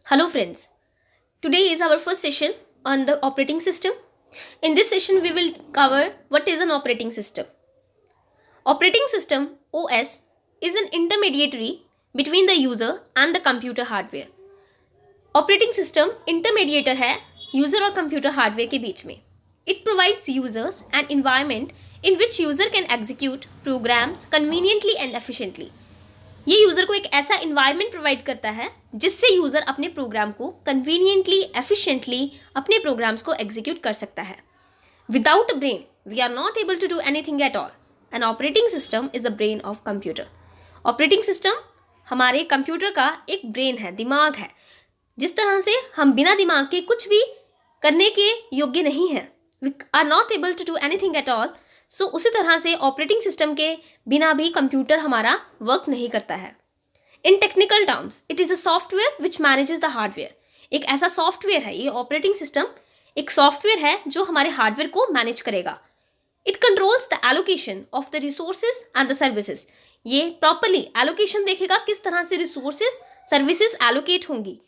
Hello friends, today is our first session on the operating system. In this session we will cover what is an operating system. Operating system OS is an intermediary between the user and the computer hardware. Operating system intermediator है user और computer hardware के बीच में. It provides users an environment in which user can execute programs conveniently and efficiently. ये user को एक ऐसा environment provide करता है जिससे यूज़र अपने प्रोग्राम को कन्वीनियंटली एफिशिएंटली अपने प्रोग्राम्स को एग्जीक्यूट कर सकता है. Without a brain we are not able to do anything at all. An operating system is a brain of computer. Operating system हमारे कंप्यूटर का एक ब्रेन है, दिमाग है. जिस तरह से हम बिना दिमाग के कुछ भी करने के योग्य नहीं हैं, we are not able to do anything at all. So उसी तरह से ऑपरेटिंग सिस्टम के बिना भी कंप्यूटर हमारा वर्क नहीं करता है. इन technical terms it is a software which manages the hardware. एक ऐसा सॉफ्टवेयर है, ये ऑपरेटिंग सिस्टम एक सॉफ्टवेयर है जो हमारे हार्डवेयर को मैनेज करेगा. It controls the allocation of the resources and the services. ये प्रॉपरली एलोकेशन देखेगा किस तरह से रिसोर्सेज सर्विसेज एलोकेट होंगी,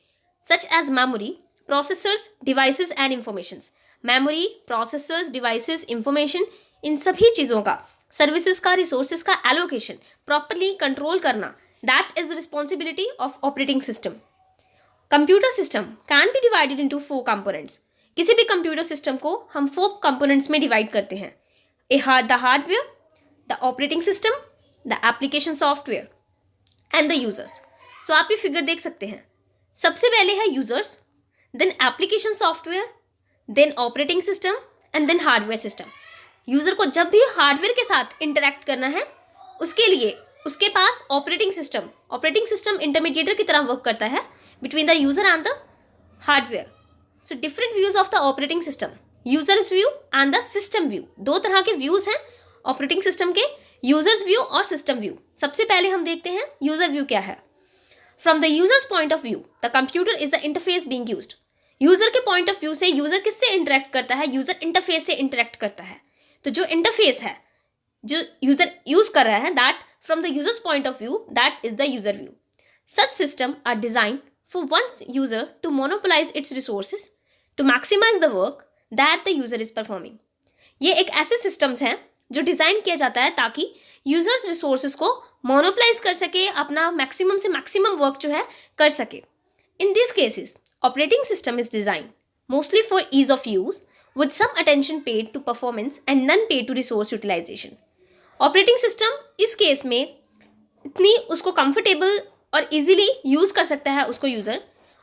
such as memory, processors, devices and informations. Memory, processors, devices, information, इन सभी चीज़ों का, सर्विसेज का, रिसोर्सेज का एलोकेशन प्रॉपरली कंट्रोल करना, that is responsibility of operating system. Computer system can be divided into 4 components. किसी भी कंप्यूटर सिस्टम को हम 4 कंपोनेंट्स में डिवाइड करते हैं. The hardware, the operating system, the application software and the users. So आप ये फिगर देख सकते हैं. सबसे पहले है users, then application software, then operating system and then hardware system. User को जब भी हार्डवेयर के साथ इंटरैक्ट करना है उसके लिए उसके पास ऑपरेटिंग सिस्टम इंटरमीडिएटर की तरह वर्क करता है between the user and the hardware. So different views of the operating system, users view and the system view. 2 तरह के व्यूज़ हैं ऑपरेटिंग सिस्टम के, यूजर्स व्यू और सिस्टम व्यू. सबसे पहले हम देखते हैं यूज़र व्यू क्या है. From the user's point of view the computer is the interface being used. User के पॉइंट ऑफ व्यू से यूज़र किससे इंटरेक्ट करता है? यूज़र इंटरफेस से इंटरेक्ट करता है. तो जो इंटरफेस है जो यूजर यूज कर रहा है, that from the user's point of view, that is the user view. Such system are design for one user to monopolize its resources to maximize the work that the user is performing. ये एक ऐसे systems हैं जो design किया जाता है ताकि users resources को मोनोपोलाइज कर सके, अपना मैक्सिमम से मैक्सिमम वर्क जो है कर सके. In this cases operating system is design mostly for ease of use with some attention paid to performance and none paid to resource utilization. Operating system इस केस में इतनी उसको कंफर्टेबल और इजीली यूज़ कर सकता है उसको यूज़र,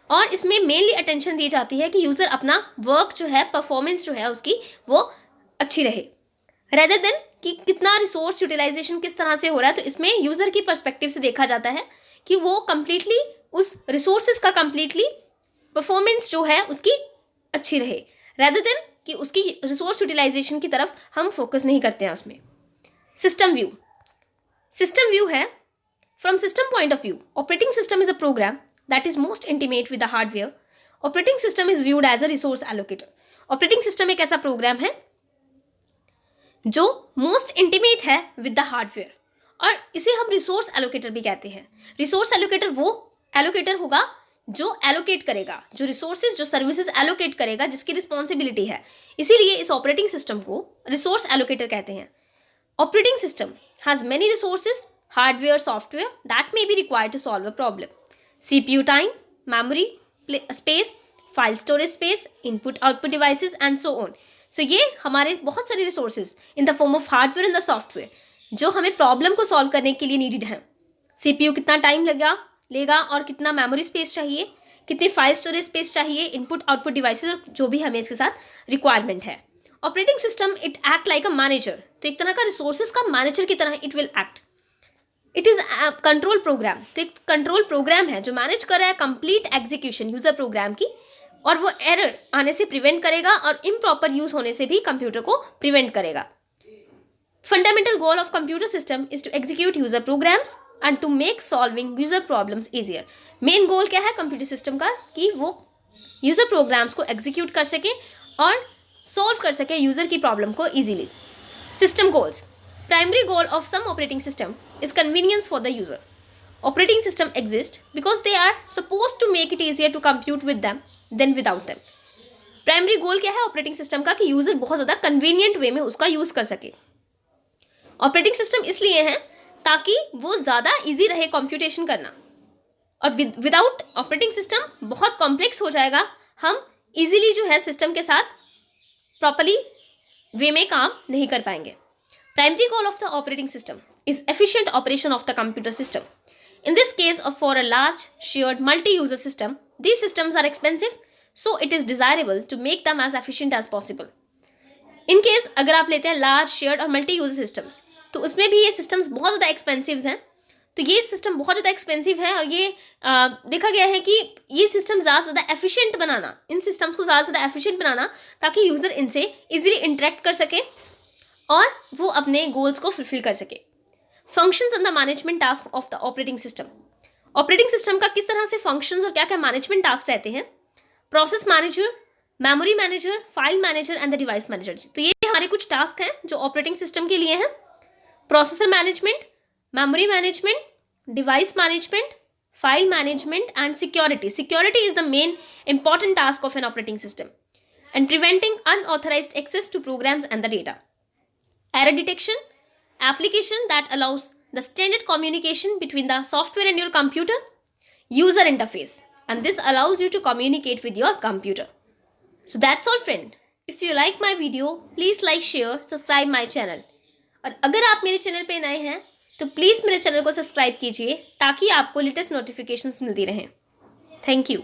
और इसमें मेनली अटेंशन दी जाती है कि यूज़र अपना वर्क जो है, परफॉर्मेंस जो है उसकी, वो अच्छी रहे, रेदर देन कि कितना रिसोर्स यूटिलाइजेशन किस तरह से हो रहा है. तो इसमें यूज़र की पर्सपेक्टिव से देखा जाता है कि वो कंप्लीटली उस रिसोर्सेज का कंप्लीटली परफॉर्मेंस जो है उसकी अच्छी रहे, रेदर देन कि उसकी रिसोर्स यूटिलाइजेशन की तरफ हम फोकस नहीं करते हैं उसमें. सिस्टम व्यू है from system point of view. Operating system is a program that is most intimate with the hardware. Operating system is viewed as a resource allocator. Operating system एक ऐसा प्रोग्राम है जो most intimate है with the hardware, और इसे हम resource allocator भी कहते हैं. रिसोर्स एलोकेटर वो एलोकेटर होगा जो एलोकेट करेगा, जो रिसोर्सेज, जो सर्विसेज एलोकेट करेगा, जिसकी रिस्पॉन्सिबिलिटी है. इसीलिए इस ऑपरेटिंग सिस्टम को रिसोर्स एलोकेटर कहते हैं. Operating system has many resources, hardware, software that may be required to solve a problem. CPU time, memory space, file storage space, input output devices and so on. So ये हमारे बहुत सारे resources in the form of hardware and the software जो हमें problem को solve करने के लिए नीडेड हैं. CPU कितना टाइम लेगा और कितना मेमोरी स्पेस चाहिए, कितनी फाइल स्टोरेज स्पेस चाहिए, इनपुट आउटपुट डिवाइसेस, और जो भी हमें इसके साथ रिक्वायरमेंट है. Operating system it act like a manager. तो एक तरह का रिसोर्सेज का मैनेजर की तरह it will act. It is control program. तो एक कंट्रोल प्रोग्राम है जो मैनेज कर रहा है कंप्लीट एग्जीक्यूशन यूजर प्रोग्राम की, और वो एरर आने से प्रिवेंट करेगा और इम्प्रॉपर यूज होने से भी कंप्यूटर को प्रिवेंट करेगा. Fundamental goal of computer system is to execute user programs and to make solving user problems easier. Main goal क्या है कंप्यूटर सिस्टम का? कि वो यूजर प्रोग्राम्स को एग्जीक्यूट कर सके और सॉल्व कर सके यूजर की प्रॉब्लम को easily. System goals. Primary goal of some operating system is convenience for the user. Operating system exist because they are supposed to make it easier to compute with them than without them. Primary goal क्या है operating system का कि user बहुत ज़्यादा convenient way में उसका use कर सके. ऑपरेटिंग सिस्टम इसलिए है ताकि वो ज़्यादा इजी रहे कंप्यूटेशन करना, और विदाउट ऑपरेटिंग सिस्टम बहुत कॉम्प्लेक्स हो जाएगा. हम इजीली जो है सिस्टम के साथ प्रॉपरली वे में काम नहीं कर पाएंगे. Primary goal of the operating system is efficient operation of the computer system. In this case, for a large shared multi-user system, these systems are expensive, so it is desirable to make them as efficient as possible. In case अगर आप लेते हैं large shared और multi-user systems, तो उसमें भी ये systems बहुत ज़्यादा expensive हैं. तो ये सिस्टम बहुत ज़्यादा एक्सपेंसिव है, और ये देखा गया है कि ये सिस्टम ज़्यादा से ज़्यादा एफिशिएंट बनाना, इन सिस्टम्स को ज़्यादा से ज़्यादा एफिशिएंट बनाना ताकि यूज़र इनसे इजीली इंटरेक्ट कर सके और वो अपने गोल्स को फुलफिल कर सके. Functions and the management task of the operating system. Operating system का किस तरह से फंक्शंस और क्या क्या मैनेजमेंट टास्क रहते हैं. Process manager, memory manager, file manager and the device manager. तो ये हमारे कुछ टास्क हैं जो ऑपरेटिंग सिस्टम के लिए हैं. Processor management, memory management, device management, file management and security. Security is the main important task of an operating system, and preventing unauthorized access to programs and the data. Error detection, application that allows the standard communication between the software and your computer. User interface, and this allows you to communicate with your computer. So that's all friend. If you like my video, please like, share, subscribe my channel. और अगर आप मेरे channel पे नए हैं तो please मेरे channel को सब्सक्राइब कीजिए ताकि आपको लेटेस्ट नोटिफिकेशंस मिलती रहें. Thank you.